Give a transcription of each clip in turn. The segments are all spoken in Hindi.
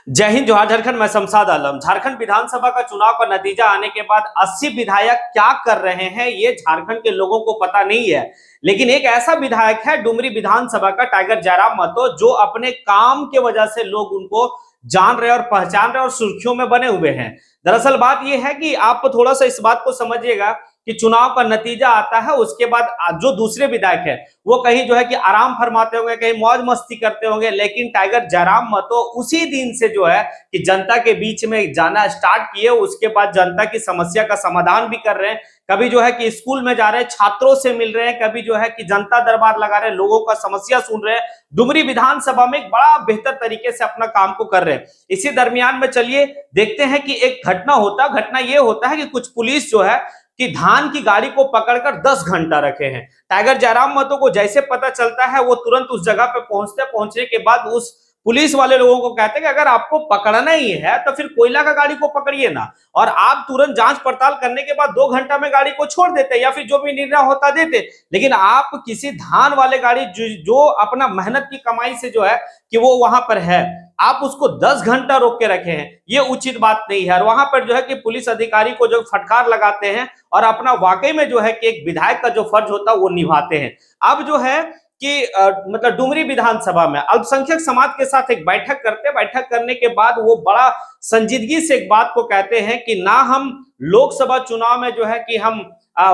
जय हिंद, जोहार झारखंड। मैं शमशाद आलम। झारखंड विधानसभा का चुनाव का नतीजा आने के बाद 80 विधायक क्या कर रहे हैं ये झारखंड के लोगों को पता नहीं है। लेकिन एक ऐसा विधायक है डुमरी विधानसभा का, टाइगर जयराम महतो, जो अपने काम के वजह से लोग उनको जान रहे और पहचान रहे और सुर्खियों में बने हुए हैं। दरअसल बात यह है कि आप थोड़ा सा इस बात को समझिएगा कि चुनाव का नतीजा आता है, उसके बाद जो दूसरे विधायक है वो कहीं जो है कि आराम फरमाते होंगे, कहीं मौज मस्ती करते होंगे, लेकिन टाइगर जयराम महतो उसी दिन से जो है कि जनता के बीच में जाना स्टार्ट किए। उसके बाद जनता की समस्या का समाधान भी कर रहे हैं। कभी जो है कि स्कूल में जा रहे हैं, छात्रों से मिल रहे हैं, कभी जो है कि जनता दरबार लगा रहे हैं, लोगों का समस्या सुन रहे हैं। डुमरी विधानसभा में एक बड़ा बेहतर तरीके से अपना काम को कर रहे हैं। इसी दरमियान में चलिए देखते हैं कि एक घटना ये होता है कि कुछ पुलिस जो है कि धान की गाड़ी को पकड़कर 10 घंटा रखे हैं। टाइगर जयराम महतो को जैसे पता चलता है वो तुरंत उस जगह पे पहुंचने के बाद उस पुलिस वाले लोगों को कहते हैं कि अगर आपको पकड़ना ही है तो फिर कोयला का गाड़ी को पकड़िए ना। और आप तुरंत जांच पड़ताल करने के बाद 2 घंटा में गाड़ी को छोड़ देते या फिर जो भी निर्णय होता देते। लेकिन आप किसी धान वाले गाड़ी जो अपना मेहनत की कमाई से जो है कि वो वहां पर है, आप उसको 10 घंटा रोक के रखे हैं, ये उचित बात नहीं है। और वहां पर जो है कि पुलिस अधिकारी को जो फटकार लगाते हैं और अपना वाकई में जो है कि एक विधायक का जो फर्ज होता है वो निभाते हैं। अब जो है कि मतलब डुमरी विधानसभा में अल्पसंख्यक समाज के साथ एक बैठक करने के बाद वो बड़ा संजीदगी से एक बात को कहते हैं कि ना हम लोकसभा चुनाव में जो है कि हम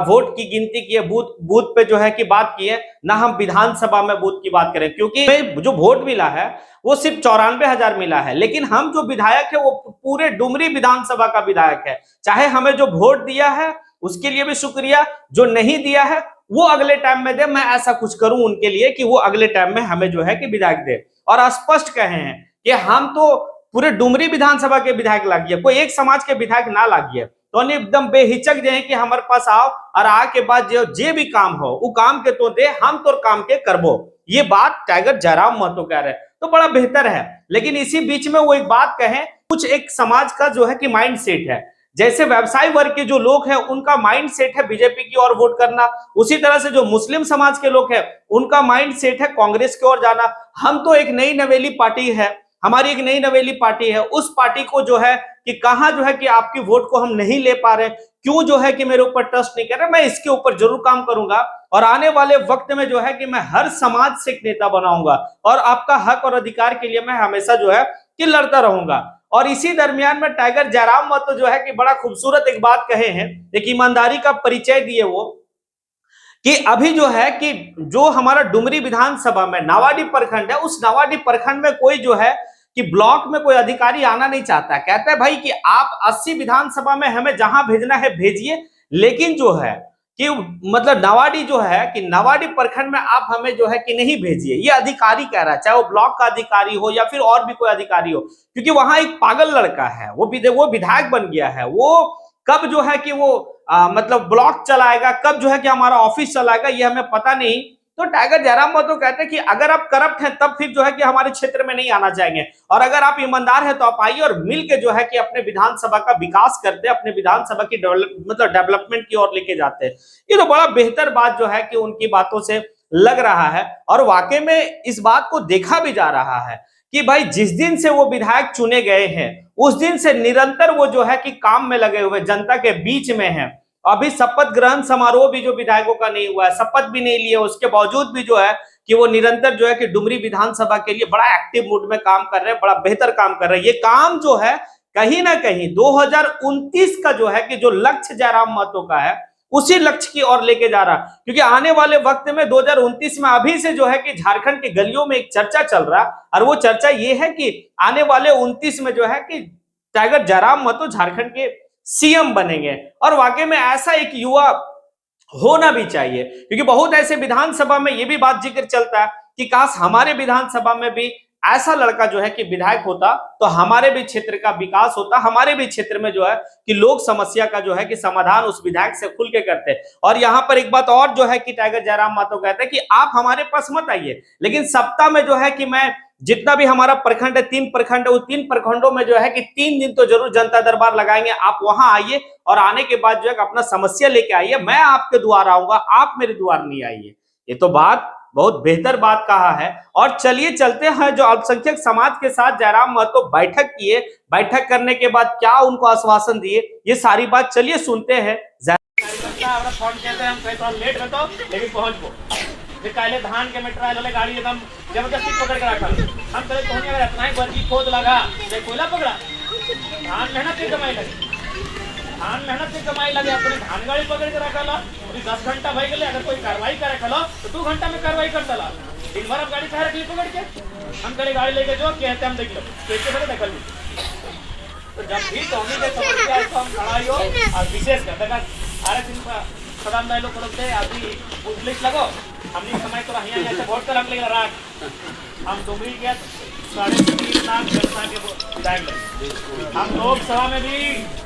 वोट की गिनती किए, बूथ पे जो है कि बात की है, ना हम विधानसभा में बूथ की बात करें, क्योंकि जो वोट मिला है वो सिर्फ 94,000 मिला है। लेकिन हम जो विधायक है वो पूरे डुमरी विधानसभा का विधायक है। चाहे हमें जो वोट दिया है उसके लिए भी शुक्रिया, जो नहीं दिया है वो अगले टाइम में दे। मैं ऐसा कुछ करूं उनके लिए कि वो अगले टाइम में हमें जो है कि विधायक दे। और स्पष्ट कहे हैं कि हम तो पूरे डुमरी विधानसभा के विधायक लागिए, कोई एक समाज के विधायक ना लागिए। तो एकदम बेहिचक जो है कि हमारे पास आओ और आके बाद जो भी काम हो वो काम के तो दे, हम तो काम के करबो। ये बात टाइगर जयराम महतो कह रहे हैं तो बड़ा बेहतर है। लेकिन इसी बीच में वो एक बात कहें, कुछ एक समाज का जो है कि माइंड सेट है, जैसे व्यवसायी वर्ग के जो लोग हैं उनका माइंड सेट है बीजेपी की ओर वोट करना, उसी तरह से जो मुस्लिम समाज के लोग हैं उनका माइंड सेट है कांग्रेस की ओर जाना। हम तो एक नई नवेली पार्टी है, हमारी एक नई नवेली पार्टी है, उस पार्टी को जो है कि कहां जो है कि आपकी वोट को हम नहीं ले पा रहे, क्यों जो है कि मेरे ऊपर ट्रस्ट नहीं कर रहे। मैं इसके ऊपर जरूर काम करूंगा और आने वाले वक्त में जो है कि मैं हर समाज से एक नेता बनाऊंगा और आपका हक और अधिकार के लिए मैं हमेशा जो है कि लड़ता रहूंगा। और इसी दरमियान में टाइगर जयराम महतो जो है कि बड़ा खूबसूरत एक बात कहे हैं, एक ईमानदारी का परिचय दिए वो, कि अभी जो है कि जो हमारा डुमरी विधानसभा में नावाडी प्रखंड है, उस नावाडी प्रखंड में कोई जो है कि ब्लॉक में कोई अधिकारी आना नहीं चाहता। कहता है भाई कि आप 80 विधानसभा में हमें जहां भेजना है भेजिए, लेकिन जो है कि मतलब नावाडी जो है कि नावाडी प्रखंड में आप हमें जो है कि नहीं भेजिए। ये अधिकारी कह रहा है, चाहे वो ब्लॉक का अधिकारी हो या फिर और भी कोई अधिकारी हो, क्योंकि वहां एक पागल लड़का है, वो विधायक बन गया है। वो कब जो है कि वो मतलब ब्लॉक चलाएगा, कब जो है कि हमारा ऑफिस चलाएगा, ये हमें पता नहीं। तो टाइगर जयराम महतो कहते हैं कि अगर आप करप्ट हैं तब फिर जो है कि हमारे क्षेत्र में नहीं आना चाहेंगे, और अगर आप ईमानदार हैं तो आप आइए और मिलके जो है कि अपने विधानसभा का विकास करते हैं, अपने विधानसभा की डेवलपमेंट की ओर लेके जाते हैं। ये तो बड़ा बेहतर बात जो है कि उनकी बातों से लग रहा है। और वाकई में इस बात को देखा भी जा रहा है कि भाई जिस दिन से वो विधायक चुने गए हैं उस दिन से निरंतर वो जो है कि काम में लगे हुए, जनता के बीच में है। अभी शपथ ग्रहण समारोह भी जो विधायकों का नहीं हुआ है, शपथ भी नहीं लिए, उसके बावजूद भी जो है कि वो निरंतर जो है कि डुमरी विधानसभा के लिए बड़ा एक्टिव मूड में काम कर रहे हैं, बड़ा बेहतर काम कर रहे हैं। ये काम जो है कहीं ना कहीं 2029 का जो है कि जो लक्ष्य जयराम महतो का है उसी लक्ष्य की ओर लेके जा रहा, क्योंकि आने वाले वक्त में 2029 में अभी से जो है कि झारखंड के गलियों में एक चर्चा चल रहा, और वो चर्चा ये है कि आने वाले 29 में जो है कि टाइगर जयराम महतो झारखंड के सीएम बनेंगे। और वाकई में ऐसा एक युवा होना भी चाहिए, क्योंकि बहुत ऐसे विधानसभा में ये भी बात जिक्र चलता है कि काश हमारे विधानसभा में भी ऐसा लड़का जो है कि विधायक होता तो हमारे भी क्षेत्र का विकास होता, हमारे भी क्षेत्र में जो है कि लोग समस्या का जो है कि समाधान उस विधायक से खुल के करते। और यहाँ पर एक बात और जो है कि टाइगर जयराम महतो कहते हैं कि आप हमारे पास मत आइए, लेकिन सप्ताह में जो है कि मैं जितना भी हमारा प्रखंड है, 3 प्रखंड है, वो 3 प्रखंडों में जो है कि 3 दिन तो जरूर जनता दरबार लगाएंगे। आप वहां आइए और आने के बाद जो है अपना समस्या लेके आइए, मैं आपके द्वार आऊंगा, आप मेरे द्वार नहीं आइए। ये तो बात बहुत बेहतर बात कहा है। और चलिए चलते हैं जो अल्पसंख्यक समाज के साथ जयराम महतो बैठक किए, बैठक करने के बाद क्या उनको आश्वासन दिए, ये सारी बात चलिए सुनते हैं। लेट में तो लेकिन पहुंचबो काले धान के मेट्रायल वाले गाड़ी एकदम जबरदस्ती पकड़ के रखा हम करे तो अगर इतना ही बर्जी खोद लगा कोयला पकड़ा धान मेहनत से कमाई लगे अपने धान गाड़ी पकड़ के रखा 10 घंटा भई गए अगर कोई कार्रवाई करे खलो तो 2 घंटा में कार्रवाई कर दला दिन भर अब गाड़ी कहे रखली पकड़ के हम करे गाड़ी लेके जो कहते हम देख लो कैसे बड़े देखल तो जब भी तो के समस्या है तो हम खड़ा हो और विशेष कर देखा अरे दिन सदाम भाई लोग बोलते अभी पुलिस लगो हमने समय तो यहाँ ऐसे वोट कर हम लेगा रात हम डुमरी के 3.5 लाख जनता के विधायक लगे हम लोकसभा में भी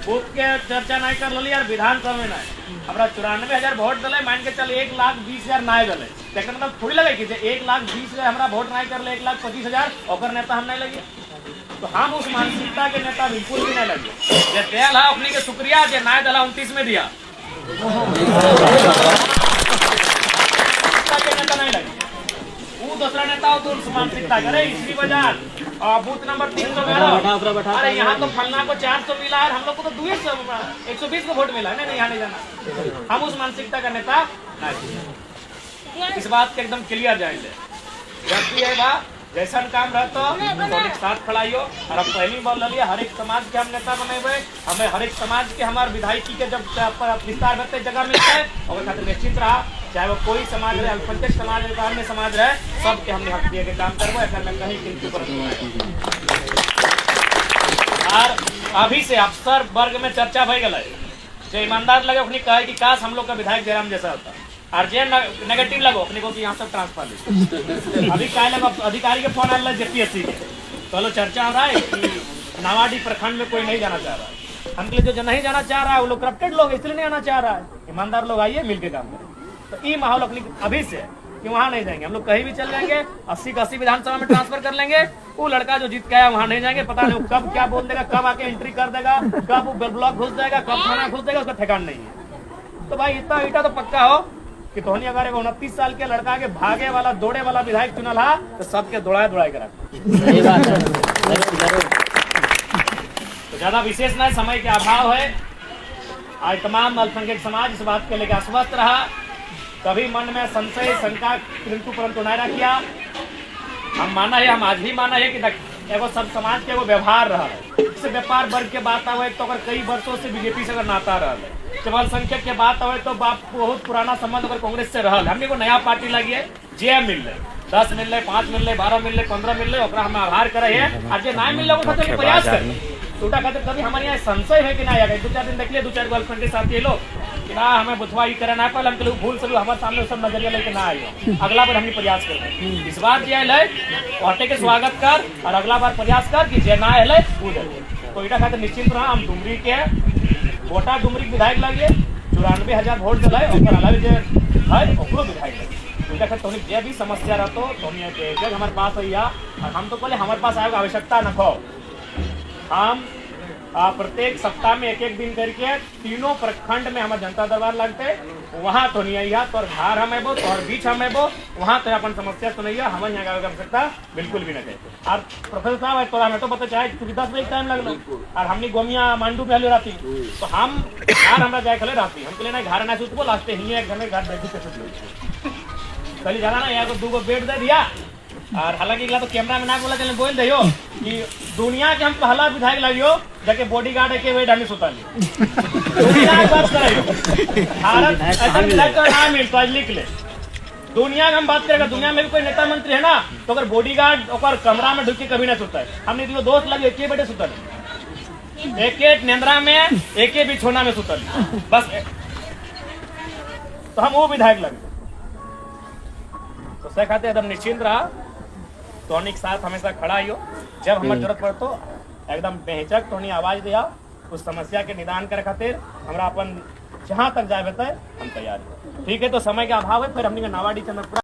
बूथ के चर्चा नहीं कर ली और विधानसभा में नहीं हमारा 94,000 वोट दले मान के चल 1,20,000 नहीं दले लेकिन मतलब थोड़ी लगे कि 1,20,000 हमारा वोट नहीं कर ले 1,25,000 और नेता हम नहीं लगे तो हम उस मानसिकता के नेता बिल्कुल भी नहीं लगे जे तेल है अपने के शुक्रिया जे नहीं दला 29 में दिया नेता नहीं लगे वो दूसरा नेता हो तो मानसिकता करे इसकी बाजार बूथ नंबर 311 अरे यहाँ तो फलना को 400 मिला है हम लोग को तो 120 को वोट मिला है नहीं यहाँ नहीं जाना हम उस मानसिकता का नेता नहीं इस बात के एकदम क्लियर जाएंगे जब भी है बा जैसा काम रहता तो एक साथ खड़ाइयो और अब पहली बोल लिया हर एक समाज के हम नेता बनेबे हमें हर एक समाज के हमारे विधायकी के जब विस्तार बढ़ते जगह मिलता है और खातिर निश्चित रहा चाहे वो कोई समाज रहे अल्पसंख्यक समाज रहे अन्य समाज रहे सबके हमने हक दिए के काम करबो अगर मैं कहीं किंतु और अभी से अफसर वर्ग में चर्चा भई गई जो ईमानदार लगे अपनी कहे कि काश हम लोग का विधायक जयराम जैसा होता और जे नेगेटिव लगो अपने को कि यहाँ सब ट्रांसफर ले अभी क्या लगा अधिकारी के फोन आ रहा जेपीएससी के तो चर्चा हो रहा है कि नावाडी प्रखंड में कोई नहीं जाना चाह रहा है हम के लिए जो नहीं जाना चाह रहा है वो लोग करप्टेड लोग इसलिए नहीं आना चाह रहा है ईमानदार लोग आइए मिलकर काम करें तो ये माहौल अपनी अभी से कि वहाँ नहीं जाएंगे हम लोग कहीं भी चल जाएंगे 80 का 80 विधानसभा में ट्रांसफर कर लेंगे वो लड़का जो जीत गया वहाँ नहीं जाएंगे पता नहीं कब क्या बोल देगा कब आके एंट्री कर देगा कब वो ब्लॉक घुस जाएगा कब थाना घुस जाएगा उसका ठिकाना नहीं है तो भाई इतना ईटा तो पक्का हो कि तोहनी अगर 29 साल के लड़का के भागे वाला दौड़े वाला विधायक चुनल हा तो सबके दौड़ाए करा तो ज्यादा विशेष नहीं समय के अभाव है आज तमाम अल्पसंख्यक समाज इस बात के लेकर आश्वस्त रहा कभी मन में संशय शंका परंतु नहीं रखिया हम माना है हम आज भी माना है कि एगो सब समाज के एगो व्यवहार रहा है इससे व्यापार वर्ग के बात आवे तो अगर कई वर्षों से बीजेपी से अगर नाता रहा है केवल संख्यक के बात आवे तो बाप बहुत पुराना संबंध अगर कांग्रेस से रहा हमने को नया पार्टी लगी है जे मिल रहे 10 मिल रहे 5 मिल रहे 12 मिल रहे 15 मिल रहे हम आभार करे है और जो नहीं मिल रहे वो खातिर प्रयास करें टूटा खातिर कभी हमारे यहाँ संशय है कि नहीं आ गए 2-4 दिन देख लिए 2-4 गर्लफ्रेंड के साथ ये लोग कि ना हमें बुथवा ही करे ना पहले हम लोग भूल से हमारे सामने सब नजरिया लेके ना आए अगला बार हमने प्रयास कर इस बार जे है पार्टी के स्वागत कर और अगला बार प्रयास कर कि जे ना है तो इटा खातिर निश्चिंत रहा हम डुमरी के वोटा डुमरी विधायक लगे 94,000 वोट दिलाए और अलग जो है ओकरो विधायक लगे तो जे भी समस्या रहतो तो हमारे पास है और हम तो पहले हमारे पास आएगा आवश्यकता न खो हम प्रत्येक सप्ताह में एक दिन करके तीनों प्रखंड में हमारे जनता दरबार लगते वहाँ तो नहीं आई तो घर हम एबो तो बीच हम एबो वहाँ तो अपन समस्या तो नहीं है हमें यहाँ कर सकता बिल्कुल भी नहीं और प्रोफेसर साहब है तो हमें तो पता चाहे क्योंकि 10 बजे टाइम लगल और हमने गोमिया मांडू में रहती तो हम घर हमारा जाए खले रहती हम कहले घर ना सुतबो लास्टे ही एक घर में घर बैठी के कल जाना ना यहाँ को 2 बेड दे दिया और हालांकि तो कैमरा में ना बोला चले बोल दियो कि दुनिया के हम पहला विधायक लगियो जाके बॉडीगार्ड के वे डाली सुता लियो दुनिया की बात कराइयो भारत ऐसा विधायक का नाम मिल तो लिख ले दुनिया में हम बात करेगा दुनिया में भी कोई नेता मंत्री है ना तो अगर बॉडीगार्ड और कमरा में ढुक के कभी ना सुता है हमने दियो दोस्त लगे एक बेटे सुता एक नेंद्रा में एक बिछोना में सुता बस तो हम वो विधायक लगे तो खाते एकदम निश्चिंत रहा टोनी के साथ हमेशा खड़ा ही हो जब हमारी जरूरत पड़े तो एकदम बेहिचक टोनी आवाज दिया उस समस्या के निदान करे खातिर हमरा अपन जहां तक जाए हम तैयार ठीक है तो समय के अभाव है फिर हमने नावाडी चंद्रपुरा